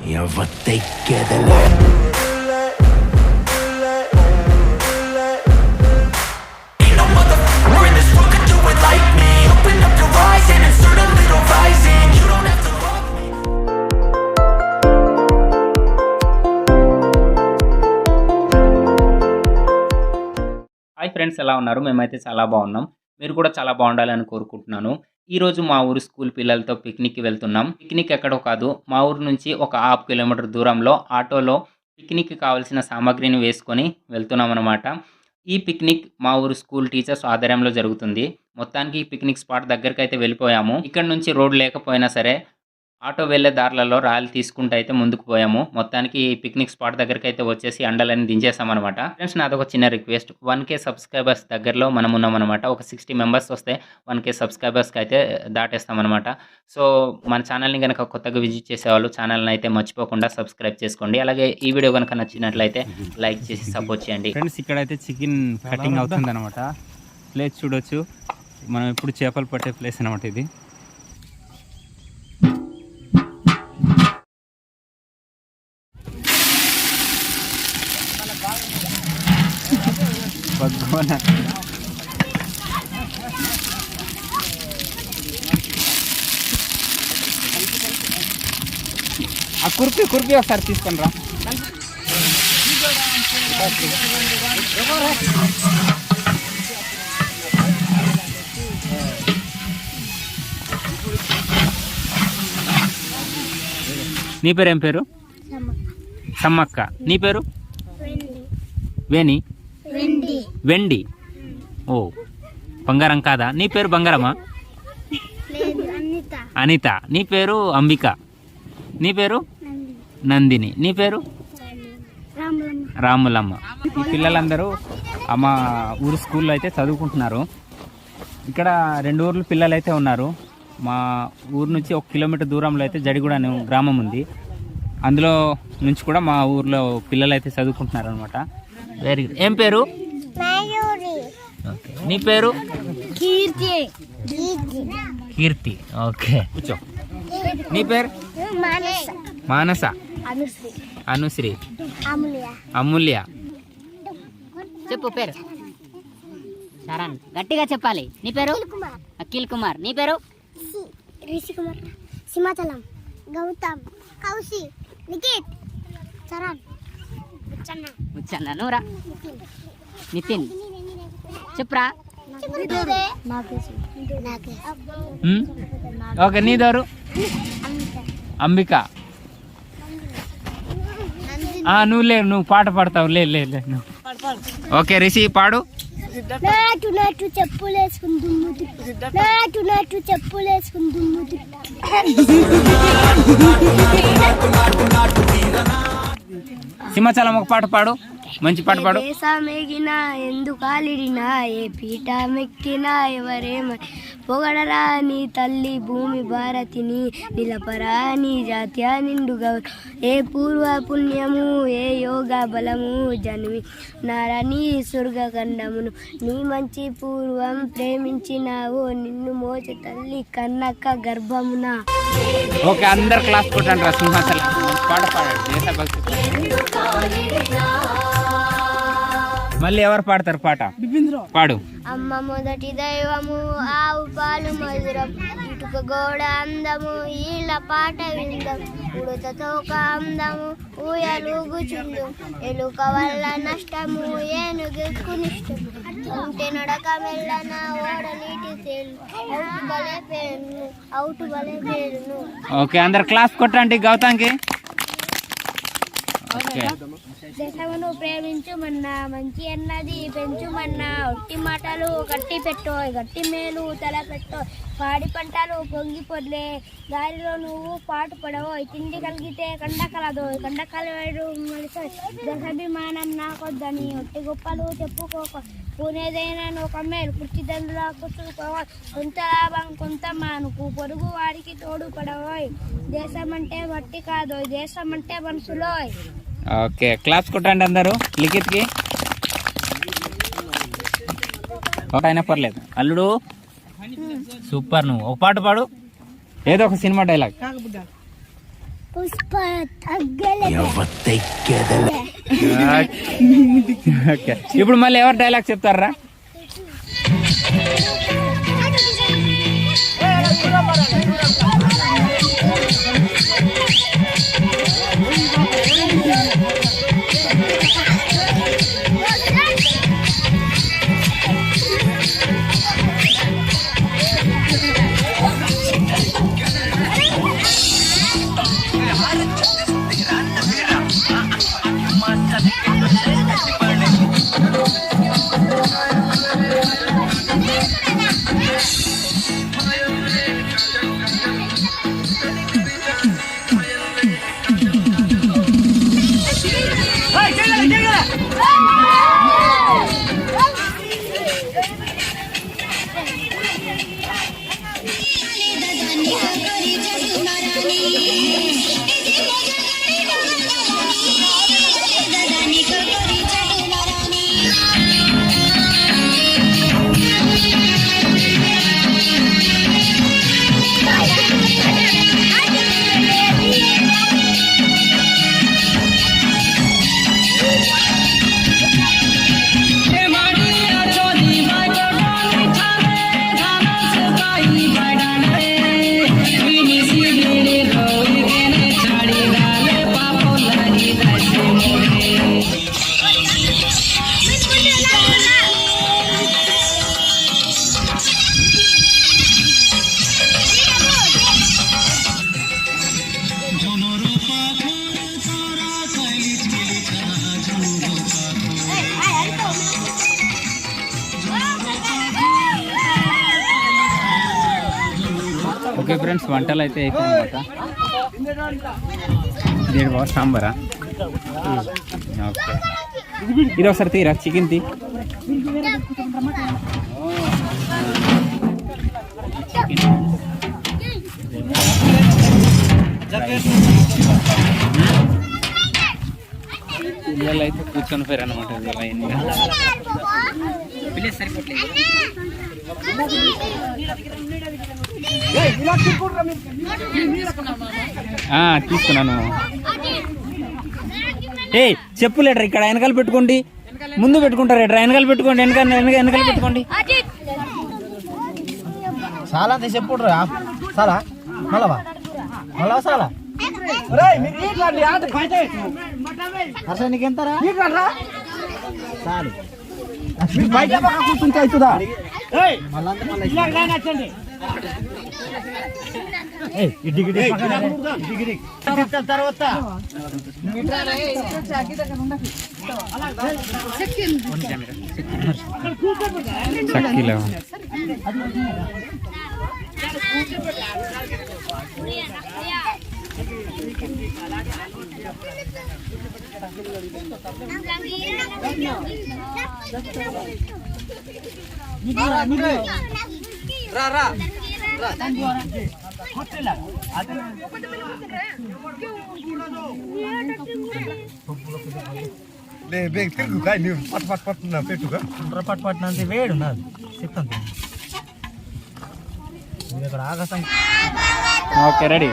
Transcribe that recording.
Hi friends, ఎలా ఉన్నారు? మేమైతే చాలా బాగున్నాం. మీరు కూడా చాలా బాగుండాలని కోరుకుంటున్నాను. ఈరోజు మా ఊరు స్కూల్ పిల్లలతో పిక్నిక్కి వెళ్తున్నాం. పిక్నిక్ ఎక్కడో కాదు, మా ఊరు నుంచి ఒక 1/2 కిలోమీటర్ దూరంలో ఆటోలో పిక్నిక్కి కావాల్సిన సామాగ్రిని వేసుకొని వెళ్తున్నాం అనమాట. ఈ పిక్నిక్ మా ఊరు స్కూల్ టీచర్స్ ఆధ్వర్యంలో జరుగుతుంది. మొత్తానికి ఈ పిక్నిక్ స్పాట్ దగ్గరికి అయితే వెళ్ళిపోయాము. ఇక్కడ నుంచి రోడ్ లేకపోయినా సరే ఆటో వెళ్ళే దారులలో రాయలు తీసుకుంటూ అయితే ముందుకు పోయాము. మొత్తానికి పిక్నిక్ స్పాట్ దగ్గరికి అయితే వచ్చేసి అండలని దించేసామన్నమాట. ఫ్రెండ్స్, నాదొక చిన్న రిక్వెస్ట్, 1K సబ్స్క్రైబర్స్ దగ్గరలో మనం ఉన్నామన్నమాట. ఒక 60 మెంబర్స్ వస్తే 1K సబ్స్క్రైబర్స్కి అయితే దాటేస్తామన్నమాట. సో మన ఛానల్ని కనుక కొత్తగా విజిట్ చేసేవాళ్ళు ఛానల్ని అయితే మర్చిపోకుండా సబ్స్క్రైబ్ చేసుకోండి. అలాగే ఈ వీడియో కనుక నచ్చినట్లయితే లైక్ చేసి సపోర్ట్ చేయండి. ఫ్రెండ్స్, ఇక్కడైతే చికెన్ కటింగ్ అవుతుంది అనమాట. ప్లేస్ చూడొచ్చు, మనం ఇప్పుడు చేపలు పట్టే ప్లేస్ అనమాట ఇది. ఆ కుర్పీ ఒకసారి తీసుకొని రా. నీ పేరు ఏం పేరు? సమ్మక్క. నీ పేరు? వేణి. వెండి. ఓ, బంగారం కాదా? నీ పేరు బంగారమా? అనిత. నీ పేరు అంబిక. నీ పేరు? నందిని. నీ పేరు? రాములమ్మ. ఈ పిల్లలందరూ మా ఊరు స్కూల్లో అయితే చదువుకుంటున్నారు. ఇక్కడ 2 ఊర్లు పిల్లలు అయితే ఉన్నారు. మా ఊరు నుంచి 1 కిలోమీటర్ దూరంలో అయితే జడిగూడ అనే గ్రామం ఉంది. అందులో నుంచి కూడా మా ఊర్లో పిల్లలు అయితే చదువుకుంటున్నారు అనమాట. Very good. ఏం పేరు? నీ పేరు? కీర్తి. ఓకే, కూర్చో. నీ పేరు? మానస. అనుశ్రీ. అమూల్య. చెప్పు పేరు. శరణ్. గట్టిగా చెప్పాలి. నీ పేరు? అఖిల్ కుమార్. నీ పేరు? రిషి కుమార్. సింహాచలం. గౌతమ్. కౌశి. నిఖిత్. చరణ్. ముచ్చన్న. నూరా. నితిన్. చెప్పురా. ఓకే, నీ దోరు? అంబిక. నువ్వు పాట పాడతావు. లే నువ్వు. ఓకే, రిషి పాడు. నాటు చెప్పులేసుకుని దుమ్ము. సింహాచలం ఒక పాట పాడు, మంచి పాట పాడు. దేశమెగినా ఎందుకాలిడినా ఏ పీట మెక్కినా ఎవరేమ పొగడరా నీ తల్లి భూమి భారతిని నిలపరా నీ జాత్య నిండుగా ఏ పూర్వ పుణ్యము ఏ యోగ బలము జన్మి నారని స్వర్గఖండమును నీ మంచి పూర్వం ప్రేమించినావు నిన్ను మోచ తల్లి కన్నక్క గర్భమున. ఓకే, అందరు క్లాస్ కొట్టండి. సింహాచలం పాట పాడండి, దేశభక్తి. మళ్ళీ ఎవరు పాడతారు పాట? పాడు. అమ్మ మొదటి దైవము ఆవు పాలు మధురం ఇటుక గోడ అందము ఈళ్ళ పాట విందం ఉడతతో ఒక అందము ఊయలుగుచుండు ఎలుక వల్ల నష్టము ఏనుగుకు నిష్టం ఉంటే నడక మెల్లన ఓడ నీటి తేలు అవుటు బలే పేరును. ఓకే, అందరు క్లాస్ కొట్టండి గౌతాంకి. దేశమును ప్రేమించుమన్నా మంచి అన్నది పెంచుమన్నా ఒట్టి మాటలు గట్టి పెట్టో గట్టి మేలు తల పెట్టో పాడి పంటలు పొంగి పొర్లే దారిలో నువ్వు పాటు పడవో తిండి కలిగితే కండకలదో కండకలవేడు దేశాభిమానం నాకొద్దని ఒట్టి గొప్పలు చెప్పుకోక పూనేదైనా ఒక మేలు కుర్చీ దండులా కూర్చుకోవాలి కొంత లాభం కొంత మానుకు పొరుగు వాడికి తోడు పడవోయ్ దేశం అంటే మట్టి కాదు దేశం అంటే మనుషులోయ్. ఓకే, క్లాప్స్ కొట్టండి అందరూ లిఖిత్కి. అయినా పర్లేదు. అల్లుడు సూపర్. నువ్వు ఒక పాట పాడు, ఏదో ఒక సినిమా డైలాగ్. పుష్ప తగ్గలే ఓకే, ఇప్పుడు మళ్ళీ ఎవరు డైలాగ్ చెప్తారా? ఓకే ఫ్రెండ్స్, వంటలు అయితే అయిపోయిందన్నమాట. దేడు బాగా సాంబారా? ఓకే, ఇది ఒకసారి తీరా, చికెన్ తీ. పిల్లలు అయితే కూర్చొని పోయారు అనమాట. తీసుకున్నాను. ఏ చెప్పులేట్రా, ఇక్కడ వెనకాల పెట్టుకోండి, ముందు పెట్టుకుంటారు. ఎట్రా వెనకాల పెట్టుకోండి, వెనకాల పెట్టుకోండి. చాలా చెప్పురా చాలా మళ్ళా మళ్ళా చాలా అసలు నీకెంతరా చాలు బయట కూర్చుంటే అవుతుందా? తర్వాత పట్టుపట్టినంత వేడు ఉన్నది చెప్తాను. ఇక్కడ ఆకాశం. Okay, ready.